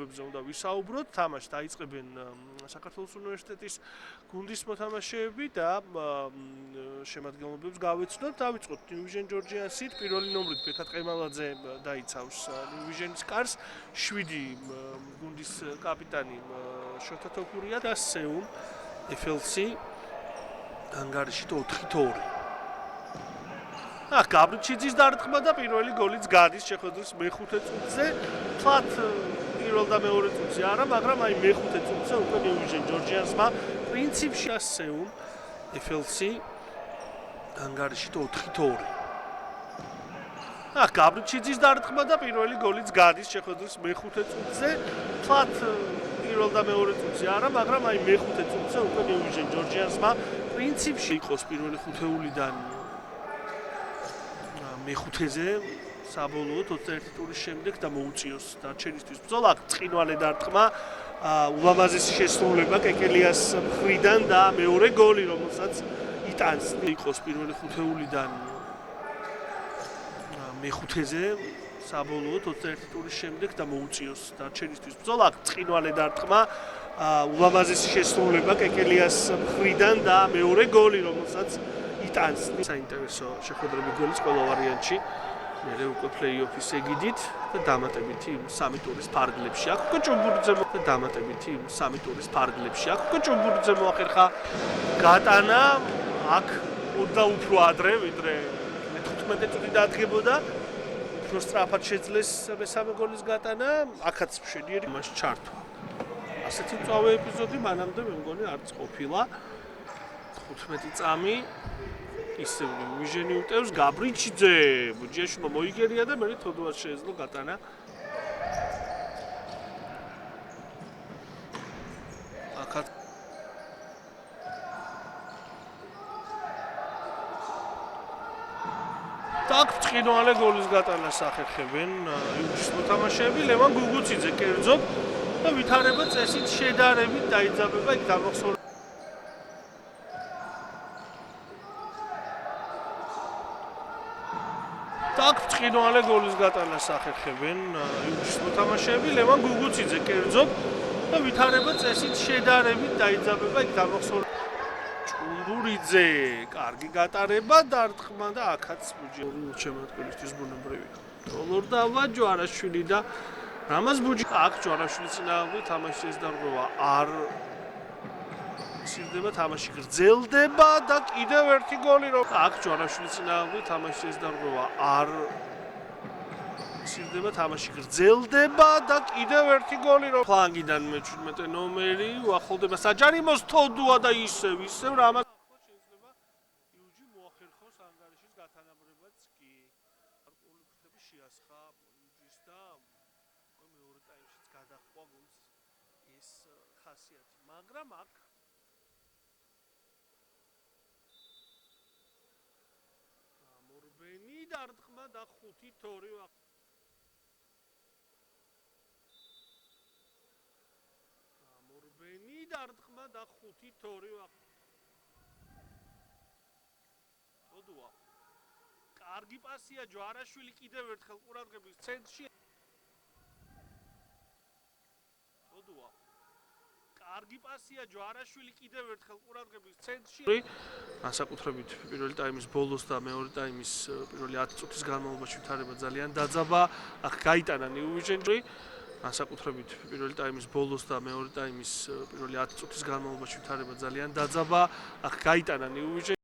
განმავლობებზე უნდა ვისაუბროთ. თამაშს დაიწყებენ საქართველოს უნივერსიტეტის გუნდის მოთამაშეები და შემადგენლობებს გავეცნოთ. დავიწყოთ New Vision Georgians-ით. პირველი ნომრით ბექა ტყემალაძე დაიცავს New Vision-ის კარს. 7 გუნდის კაპიტანი შოთა თოქურია და სეულ FLC ანგარიში 4-2. გაბრიჩიძის დარტყმა და პირველი გოლიც გადის შეხვედრის მეხუთე წუთზე. თლათ პირველ და მეორე წუთზე არა, მაგრამ აი მეხუთე წუთზე უკვე New Vision Georgians-მა პრინციპში სეულ FLC ანგარიში 4-2. გაბრიჩიძის დარტყმა და პირველი გოლიც გადის შეხვედრის მეხუთე წუთზე. თლათ პირველ და მეორე წუთზე არა, მაგრამ აი მეხუთე წუთზე უკვე New Vision Georgians-მა პრინციპში იყოს პირველი ხუთეულიდან მეხუთეზე საბოლოოდ 21 ტურის შემდეგ და მოუწიოს დარჩენისთვის ბრძოლა. წყინვალე დარტყმა, ულამაზესი შესრულება კეკელიას მხრიდან და მეორე გოლი, რომელსაც იტანს. იყოს პირველი ხუთეულიდან მეხუთეზე საბოლოოდ 21 ტურის შემდეგ და მოუწიოს დარჩენისთვის ბრძოლა. წყინვალე დარტყმა, ულამაზესი შესრულება კეკელიას მხრიდან და მეორე გოლი, რომელსაც იტანს. საინტერესო შეხვედრები გოლის ყველა ვარიანტში. მე უკვე პლეი-ოფის ეგიდით და დამატებითი 3 ტურის ფარგლებში აქვს. კოჭუბურიძე და დამატებითი 3 ტურის ფარგლებში აქვს. კოჭუბურიძე მოახერხა გატანა აქ ოდნა უფრო ადრე, ვიდრე 15 წუთი დადგებოდა. უფრო სწრაფად შეძლეს მესამე გოლის გატანა. აქაც მშვენიერი მას ჩართვა. ასეთი მწვავე ეპიზოდი მანამდე მე მგონი არც ყოფილა. 15 წამი ისევ ვიჟენი უტევს გაბრიჩიძე ბუჯიაშვილმა მოიგერია და მე თოდუას შეეძლო გატანა. აქაც так წყინვალე გოლის გატანას ახერხებენ იუჯის მოთამაშეები. ლევან გუგუციძე კერძოდ და ვითარება წესით შედარებით დაიძაბება იქ დამახსოვრება. так წყინვალე გოლის გატანას ახერხებენ იუჯის მოთამაშეები. ლევან გუგუციძე კერძოდ და ვითარება წესით შედარებით დაიძაბება იქ დამახსოვრება. ჭუმბურიძე კარგი გატარება დარტყმა და აქაც ბუჯიაშვილის შემოქმედების ბუნებრივია. დოლორ დავა ჯვარაშვილი და რამაზ ბუჯი აქ ჯვარაშვილის წინააღმდეგ თამაშის დარღვევა არ სირდება, თამაში გრძელდება და კიდევ ერთი გოლი რომ აქ ჯვარაშვილის წინააღმდეგ თამაშის დარღვევა არ სირდება, თამაში გრძელდება და კიდევ ერთი გოლი რომ ფლანგიდან მე-17 ნომერი უახლოვდება საჯარიმოს თოდუა და ისევ რამაზ შეიძლება იუჯი მოახერხოს ანგარიშის გათანაბრებაც კი. არკული ფრთები შეასხა იუჯის და მეორე ტაიმშიც გადაჰყვა გოლს ეს ხასიათი, მაგრამ აქ მორბენი დარტყმა და 5-2 მორბენი დარტყმა და 5-2 თოდუა კარგი პასია ჯვარაშვილი კიდევ ერთხელ ყურადღების ცენტრში. თოდუა კარგი პასია ჯვარაშვილი კიდევ ერთხელ ყურადღების ცენტრში. განსაკუთრებით პირველი ტაიმის ბოლოს და მეორე ტაიმის პირველი 10 წუთის განმავლობაში ვითარება ძალიან დაძაბა. აქ გაიტანა New Vision. განსაკუთრებით პირველი ტაიმის ბოლოს და მეორე ტაიმის პირველი 10 წუთის განმავლობაში ვითარება ძალიან დაძაბა. აქ გაიტანა New Vision.